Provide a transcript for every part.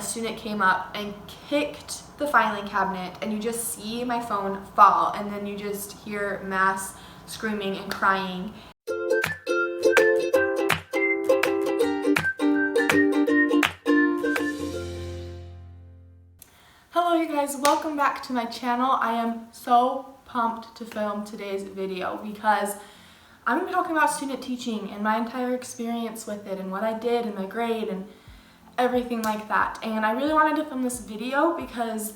student came up and kicked the filing cabinet, and you just see my phone fall, and then you just hear mass screaming and crying. Hello you guys, welcome back to my channel. I am so pumped to film today's video because I'm going to be talking about student teaching and my entire experience with it and what I did and my grade and everything like that. And I really wanted to film this video because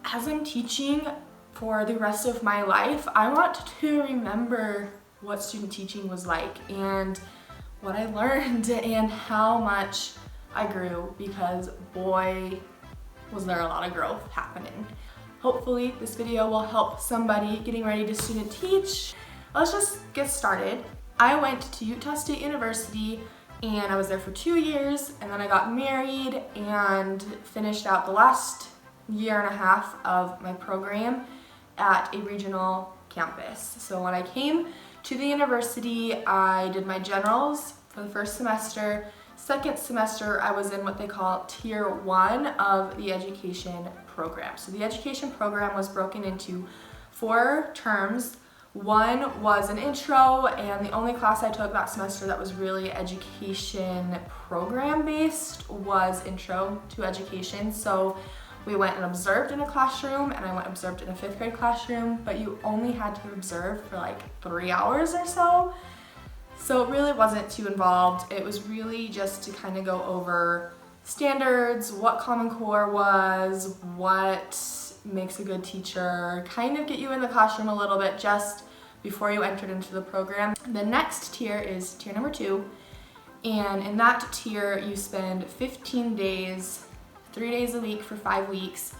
as I'm teaching for the rest of my life, I want to remember what student teaching was like and what I learned and how much I grew, because boy, was there a lot of growth happening. Hopefully this video will help somebody getting ready to student teach. Let's just get started. I went to Utah State University and I was there for 2 years, and then I got married and finished out the last year and a half of my program at a regional campus. So when I came to the university, I did my generals for the first semester. Second semester, I was in what they call Tier 1 of the education program. So the education program was broken into 4 terms. One was an intro, and the only class I took that semester that was really education program based was Intro to Education. So we went and observed in a classroom, and I went and observed in a 5th grade classroom, but you only had to observe for like 3 hours or so. So it really wasn't too involved. It was really just to kind of go over standards, what Common Core was, what makes a good teacher, kind of get you in the classroom a little bit just before you entered into the program. The next tier is tier number 2, and in that tier you spend 15 days, 3 days a week for 5 weeks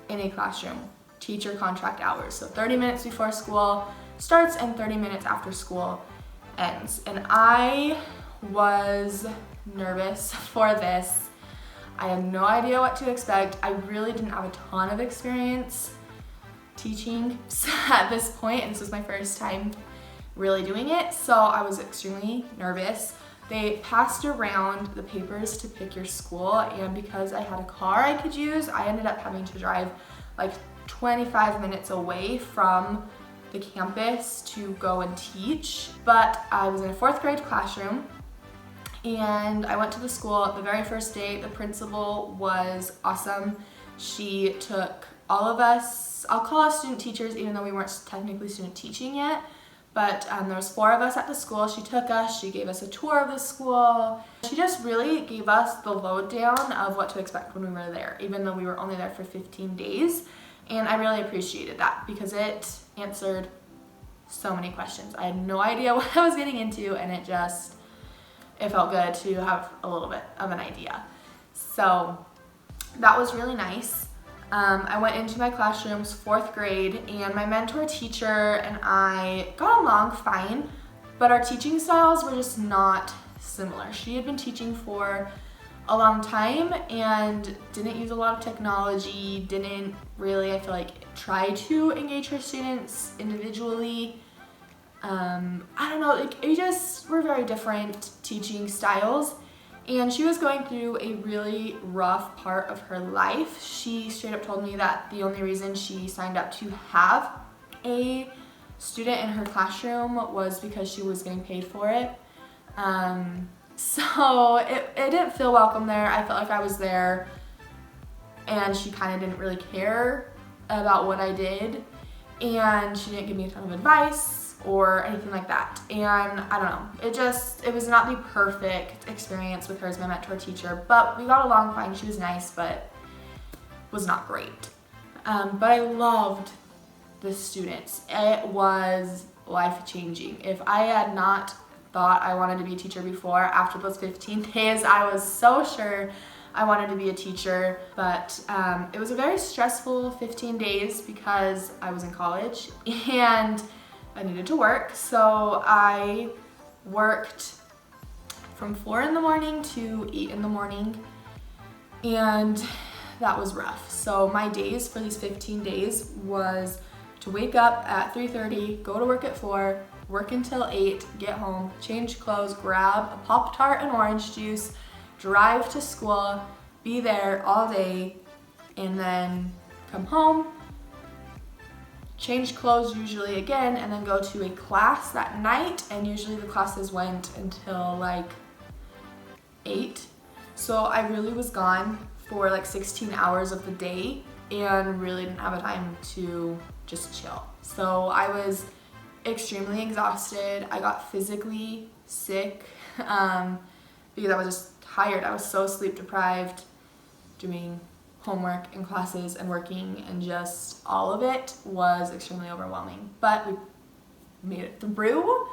in a classroom, teacher contract hours. So 30 minutes before school starts and 30 minutes after school ends. And I was nervous for this. I had no idea what to expect. I really didn't have a ton of experience teaching at this point, and this was my first time really doing it, so I was extremely nervous. They passed around the papers to pick your school, and because I had a car I could use, I ended up having to drive like 25 minutes away from the campus to go and teach. But I was in a 4th grade classroom, and I went to the school the very first day. The principal was awesome. She took all of us, I'll call us student teachers even though we weren't technically student teaching yet, but there was 4 of us at the school. She took us, she gave us a tour of the school. She just really gave us the lowdown of what to expect when we were there, even though we were only there for 15 days. And I really appreciated that because it answered so many questions. I had no idea what I was getting into, and it felt good to have a little bit of an idea. So that was really nice. I went into my classrooms, 4th grade, and my mentor teacher and I got along fine, but our teaching styles were just not similar. She had been teaching for a long time and didn't use a lot of technology, didn't really, I feel like, try to engage her students individually. I don't know, like, we just were very different teaching styles. And she was going through a really rough part of her life. She straight up told me that the only reason she signed up to have a student in her classroom was because she was getting paid for it. So it didn't feel welcome there. I felt like I was there and she kind of didn't really care about what I did. And she didn't give me a ton of advice or anything like that. And I don't know, it was not the perfect experience with her as my mentor teacher, but we got along fine. She was nice, but was not great. But I loved the students. It was life-changing. If I had not thought I wanted to be a teacher before, after those 15 days, I was so sure I wanted to be a teacher. But it was a very stressful 15 days because I was in college and I needed to work. So I worked from 4 in the morning to 8 in the morning, and that was rough. So my days for these 15 days was to wake up at 3:30, go to work at 4, work until 8, get home, change clothes, grab a Pop-Tart and orange juice, drive to school, be there all day, and then come home, change clothes usually again, and then go to a class that night, and usually the classes went until like 8. So I really was gone for like 16 hours of the day and really didn't have a time to just chill. So I was extremely exhausted. I got physically sick because I was just tired. I was so sleep deprived, doing homework and classes and working, and just all of it was extremely overwhelming. But we made it through.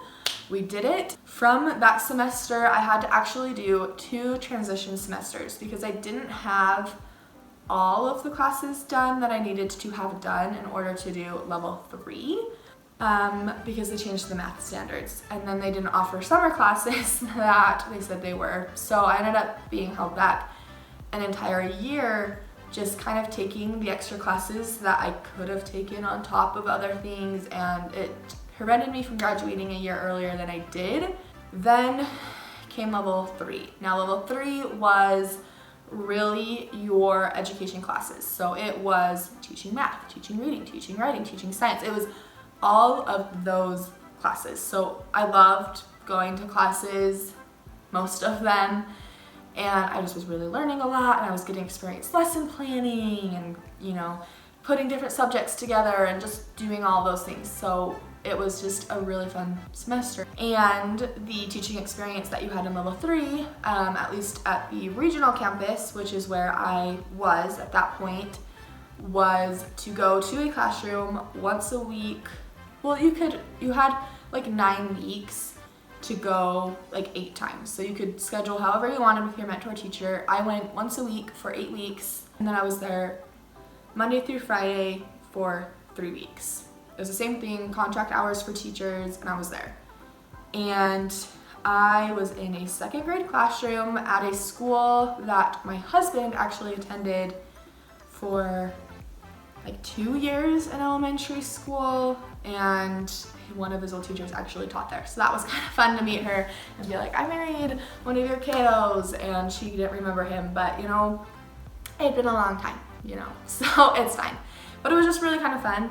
We did it. From that semester, I had to actually do 2 transition semesters because I didn't have all of the classes done that I needed to have done in order to do level 3 because they changed the math standards, and then they didn't offer summer classes that they said they were. So I ended up being held back an entire year, just kind of taking the extra classes that I could have taken on top of other things, and it prevented me from graduating a year earlier than I did. Then came level 3. Now level 3 was really your education classes. So it was teaching math, teaching reading, teaching writing, teaching science. It was all of those classes. So I loved going to classes, most of them, and I just was really learning a lot, and I was getting experience lesson planning and, you know, putting different subjects together and just doing all those things. So it was just a really fun semester. And the teaching experience that you had in level 3, at least at the regional campus, which is where I was at that point, was to go to a classroom once a week. Well, you had like 9 weeks to go like 8 times. So you could schedule however you wanted with your mentor teacher. I went once a week for 8 weeks, and then I was there Monday through Friday for 3 weeks. It was the same thing, contract hours for teachers, and I was there. And I was in a 2nd grade classroom at a school that my husband actually attended for like 2 years in elementary school, and one of his old teachers actually taught there. So that was kind of fun to meet her and be like, I married one of your kiddos, and she didn't remember him, but you know, it had been a long time, you know, so it's fine. But it was just really kind of fun.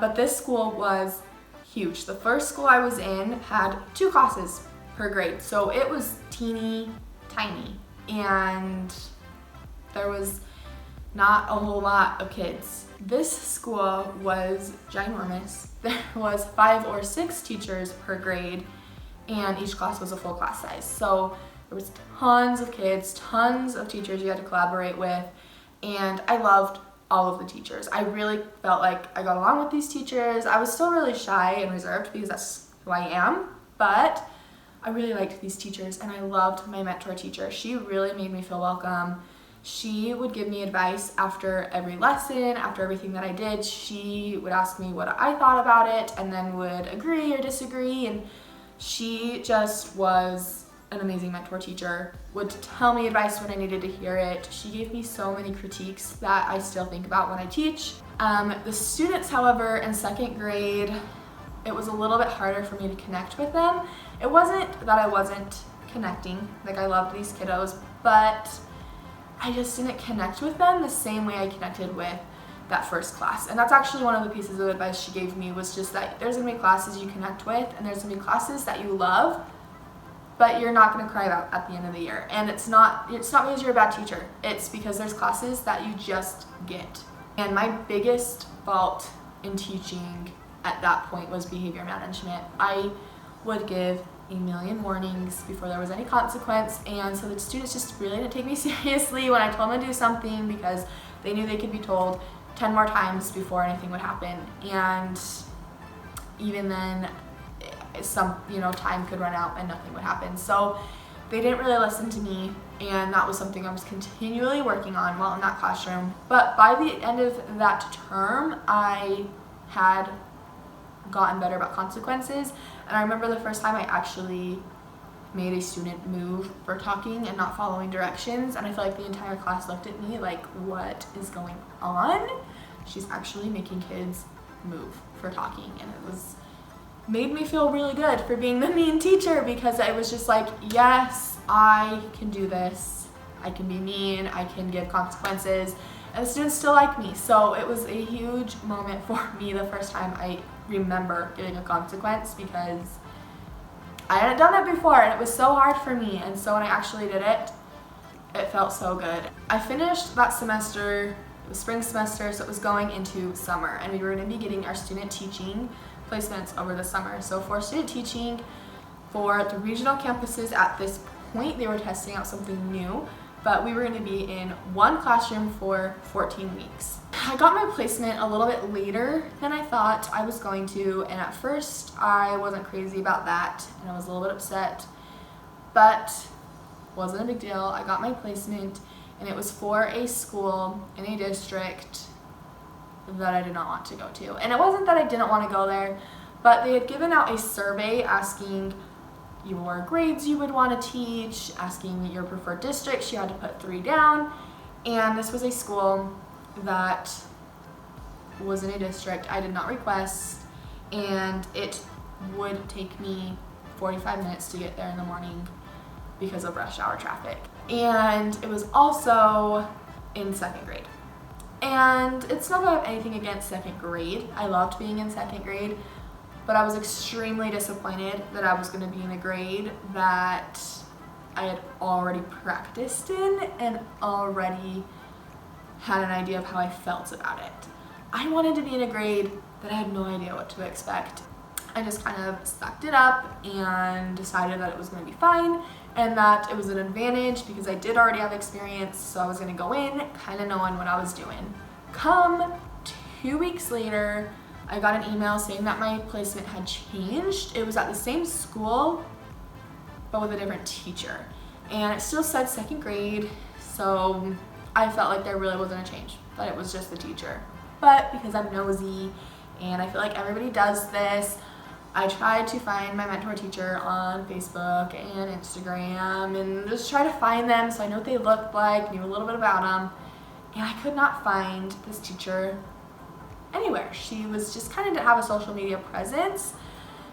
But this school was huge. The first school I was in had 2 classes per grade, so it was teeny tiny, and there was not a whole lot of kids. This school was ginormous. There was 5 or 6 teachers per grade, and each class was a full class size. So there was tons of kids, tons of teachers you had to collaborate with, and I loved all of the teachers. I really felt like I got along with these teachers. I was still really shy and reserved because that's who I am, but I really liked these teachers, and I loved my mentor teacher. She really made me feel welcome. She would give me advice after every lesson, after everything that I did. She would ask me what I thought about it, and then would agree or disagree, and she just was an amazing mentor teacher, would tell me advice when I needed to hear it. She gave me so many critiques that I still think about when I teach. The students, however, in 2nd grade, it was a little bit harder for me to connect with them. It wasn't that I wasn't connecting, like I loved these kiddos, but I just didn't connect with them the same way I connected with that first class. And that's actually one of the pieces of advice she gave me, was just that there's gonna be classes you connect with, and there's gonna be classes that you love, but you're not gonna cry out at the end of the year. And it's not because you're a bad teacher. It's because there's classes that you just get. And my biggest fault in teaching at that point was behavior management. I would give a million warnings before there was any consequence, and so the students just really didn't take me seriously when I told them to do something, because they knew they could be told 10 more times before anything would happen. And even then, some time could run out and nothing would happen. So they didn't really listen to me, and that was something I was continually working on while in that classroom. But by the end of that term, I had gotten better about consequences, and I remember the first time I actually made a student move for talking and not following directions, and I feel like the entire class looked at me like, what is going on? She's actually making kids move for talking, and it made me feel really good for being the mean teacher, because I was just like, yes, I can do this. I can be mean, I can give consequences, and the students still like me. So it was a huge moment for me the first time I remember giving a consequence, because I hadn't done it before and it was so hard for me. And so when I actually did it, it felt so good. I finished that semester, it was spring semester, so it was going into summer, and we were going to be getting our student teaching placements over the summer. So for student teaching, for the regional campuses at this point, they were testing out something new, but we were going to be in one classroom for 14 weeks. I got my placement a little bit later than I thought I was going to, and at first I wasn't crazy about that, and I was a little bit upset, but wasn't a big deal. I got my placement, and it was for a school in a district that I did not want to go to. And it wasn't that I didn't want to go there, but they had given out a survey asking your grades you would want to teach, asking your preferred districts. You had to put 3 down, and this was a school that was in a district I did not request, and it would take me 45 minutes to get there in the morning because of rush hour traffic. And it was also in 2nd grade. And it's not that I have anything against 2nd grade. I loved being in 2nd grade, but I was extremely disappointed that I was going to be in a grade that I had already practiced in and already had an idea of how I felt about it. I wanted to be in a grade that I had no idea what to expect. I just kind of sucked it up and decided that it was going to be fine and that it was an advantage because I did already have experience, so I was going to go in kind of knowing what I was doing. Come 2 weeks later, I got an email saying that my placement had changed. It was at the same school, but with a different teacher. And it still said 2nd grade, so I felt like there really wasn't a change, but it was just the teacher. But because I'm nosy, and I feel like everybody does this, I tried to find my mentor teacher on Facebook and Instagram and just try to find them so I know what they looked like, knew a little bit about them. And I could not find this teacher anywhere. She was just kind of didn't have a social media presence.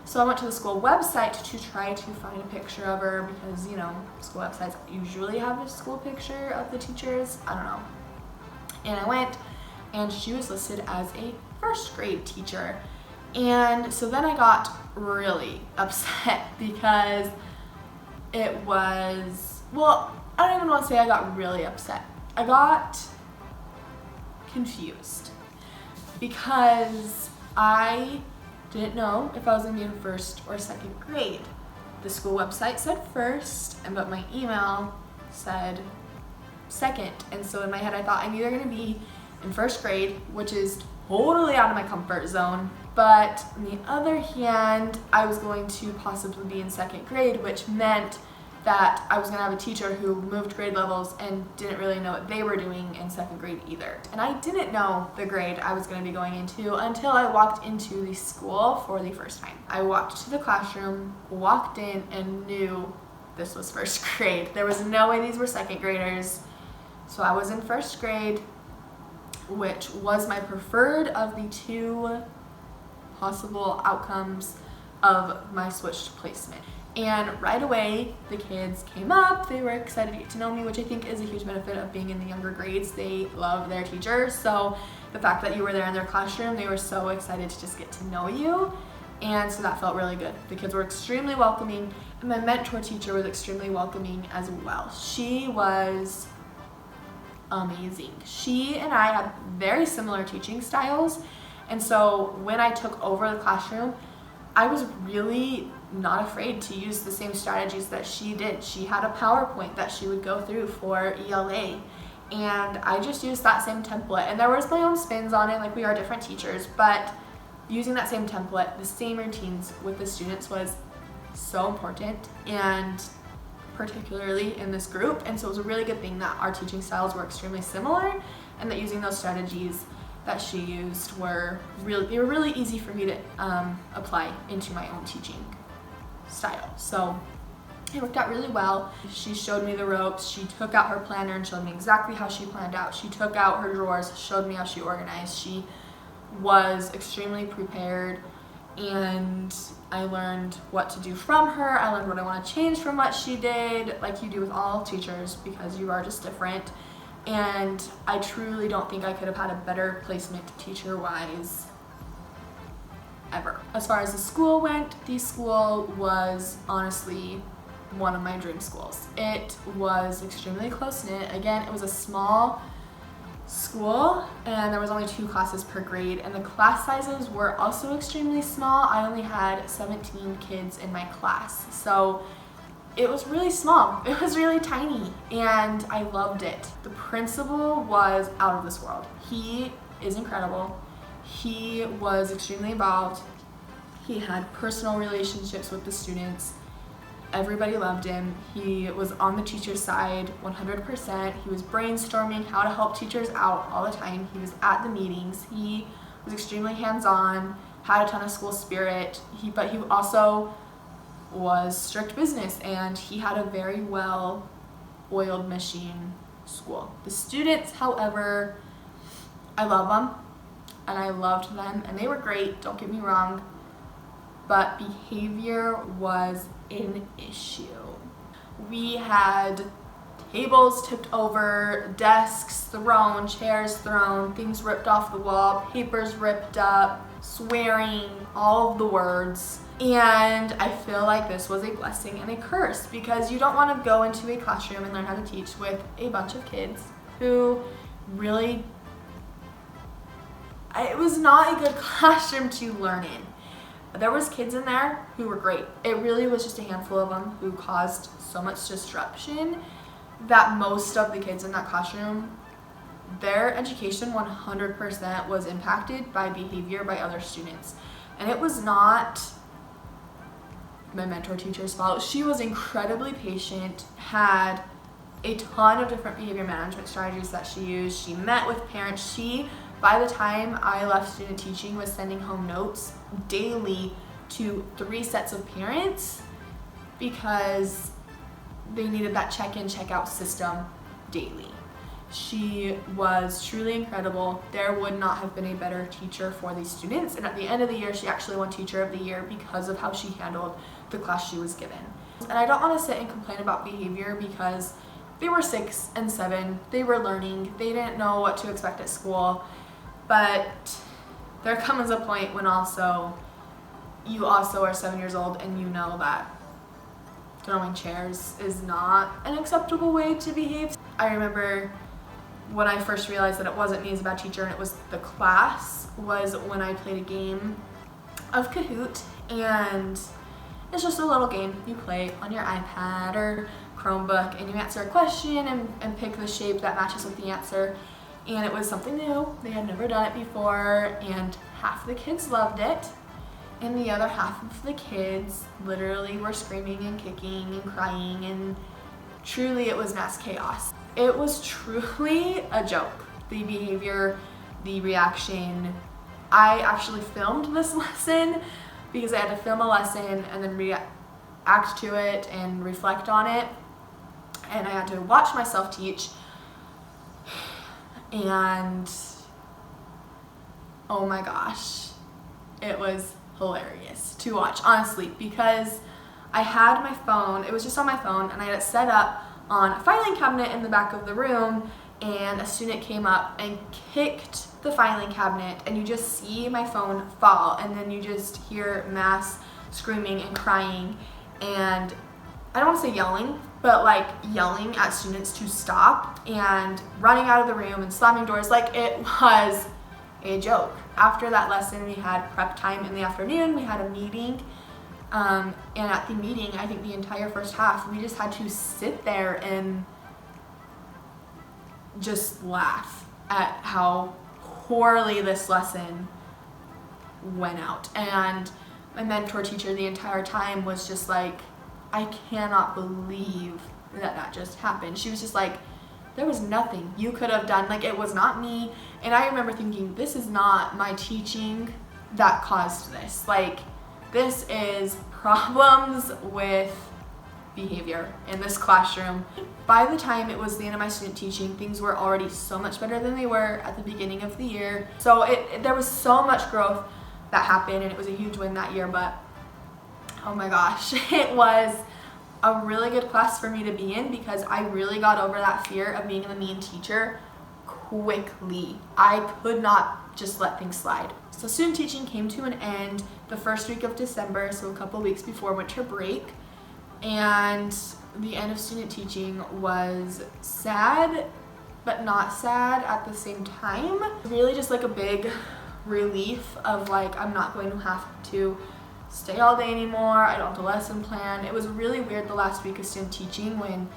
So I went to the school website to try to find a picture of her because, you know, school websites usually have a school picture of the teachers. I don't know. And I went, and she was listed as a 1st grade teacher. And so then I got really upset because it was, well, I don't even want to say I got really upset. I got confused because I didn't know if I was going to be in 1st or 2nd grade. The school website said 1st, but my email said 2nd. And so in my head I thought I'm either going to be in 1st grade, which is totally out of my comfort zone, but on the other hand, I was going to possibly be in 2nd grade, which meant that I was going to have a teacher who moved grade levels and didn't really know what they were doing in 2nd grade either. And I didn't know the grade I was going to be going into until I walked into the school for the first time. I walked to the classroom, walked in, and knew this was 1st grade. There was no way these were 2nd graders. So I was in 1st grade, which was my preferred of the 2 possible outcomes of my switched placement. And right away, the kids came up, they were excited to get to know me, which I think is a huge benefit of being in the younger grades. They love their teachers, so the fact that you were there in their classroom, they were so excited to just get to know you, and so that felt really good. The kids were extremely welcoming, and my mentor teacher was extremely welcoming as well. She was amazing. She and I had very similar teaching styles, and so when I took over the classroom, I was really not afraid to use the same strategies that she did. She had a PowerPoint that she would go through for ELA, and I just used that same template. And there was my own spins on it, like we are different teachers, but using that same template, the same routines with the students was so important, and particularly in this group. And so it was a really good thing that our teaching styles were extremely similar, and that using those strategies that she used were really easy for me to apply into my own teaching style. So it worked out really well. She showed me the ropes. She took out her planner and showed me exactly how she planned out. She took out her drawers, showed me how she organized. She was extremely prepared, and I learned what to do from her. I learned what I want to change from what she did, like you do with all teachers, because you are just different. And I truly don't think I could have had a better placement teacher-wise ever. As far as the school went, the school was honestly one of my dream schools. It was extremely close-knit. Again, it was a small school and there was only 2 classes per grade, and the class sizes were also extremely small. I only had 17 kids in my class, so it was really small. It was really tiny, and I loved it. The principal was out of this world. He is incredible. He was extremely involved. He had personal relationships with the students. Everybody loved him. He was on the teacher's side 100%. He was brainstorming how to help teachers out all the time. He was at the meetings. He was extremely hands-on, had a ton of school spirit. But he also was strict business, and he had a very well-oiled machine school. The students, however, I love them, and I loved them, and they were great, don't get me wrong, but behavior was an issue. We had tables tipped over, desks thrown, chairs thrown, things ripped off the wall, papers ripped up, swearing, all of the words. And I feel like this was a blessing and a curse, because you don't want to go into a classroom and learn how to teach with a bunch of kids who really, it was not a good classroom to learn in. There was kids in there who were great. It really was just a handful of them who caused so much disruption that most of the kids in that classroom, their education 100% was impacted by behavior by other students. And it was not my mentor teacher's fault. She was incredibly patient, had a ton of different behavior management strategies that she used. She met with parents. She, by the time I left student teaching, was sending home notes daily to 3 sets of parents because they needed that check-in, check-out system daily. She was truly incredible. There would not have been a better teacher for these students, and at the end of the year, she actually won Teacher of the Year because of how she handled the class she was given. And I don't want to sit and complain about behavior, because they were 6 and 7. They were learning. They didn't know what to expect at school. But there comes a point when you also are 7 years old, and you know that throwing chairs is not an acceptable way to behave. I remember when I first realized that it wasn't me as a bad teacher and it was the class, was when I played a game of Kahoot, and it's just a little game you play on your iPad or Chromebook, and you answer a question and pick the shape that matches with the answer. And it was something new. They had never done it before, and half the kids loved it, and the other half of the kids literally were screaming and kicking and crying, and truly it was mass chaos. It was truly a joke. The behavior, the reaction. I actually filmed this lesson because I had to film a lesson and then react to it and reflect on it, and I had to watch myself teach. And oh my gosh, it was hilarious to watch, honestly, because I had my phone, it was just on my phone, and I had it set up on a filing cabinet in the back of the room, and a student came up and kicked the filing cabinet, and you just see my phone fall, and then you just hear mass screaming and crying, and I don't want to say yelling, but like yelling at students to stop and running out of the room and slamming doors. Like, it was a joke. After that lesson, we had prep time in the afternoon. We had a meeting, and at the meeting, I think the entire first half, we just had to sit there and just laugh at how poorly this lesson went out. And my mentor teacher the entire time was just like, I cannot believe that just happened. She was just like, there was nothing you could have done. Like, it was not me. And I remember thinking, this is not my teaching that caused this. Like, this is problems with behavior in this classroom. By the time it was the end of my student teaching, things were already so much better than they were at the beginning of the year. So there was so much growth that happened, and it was a huge win that year. But oh my gosh, it was a really good class for me to be in because I really got over that fear of being the mean teacher quickly. I could not just let things slide. So student teaching came to an end the first week of December, so a couple weeks before winter break, and the end of student teaching was sad but not sad at the same time. Really just like a big relief of like, I'm not going to have to stay all day anymore. I don't have to lesson plan. It was really weird the last week of student teaching when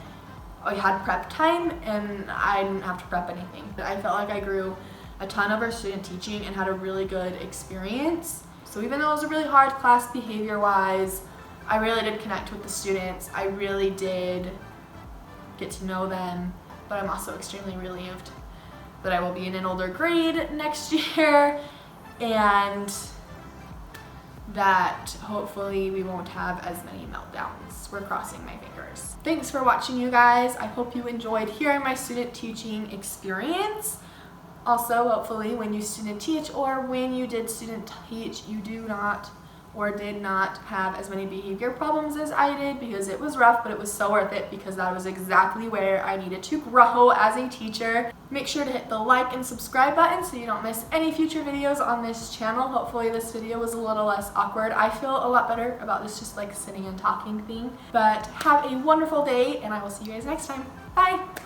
I had prep time and I didn't have to prep anything. I felt like I grew a ton over student teaching and had a really good experience. So even though it was a really hard class behavior-wise, I really did connect with the students. I really did get to know them, but I'm also extremely relieved that I will be in an older grade next year and that hopefully we won't have as many meltdowns. We're crossing my fingers. Thanks for watching, you guys. I hope you enjoyed hearing my student teaching experience. Also, hopefully when you student teach or when you did student teach, you do not or did not have as many behavior problems as I did, because it was rough, but it was so worth it because that was exactly where I needed to grow as a teacher. Make sure to hit the like and subscribe button so you don't miss any future videos on this channel. Hopefully this video was a little less awkward. I feel a lot better about this just like sitting and talking thing. But have a wonderful day and I will see you guys next time. Bye!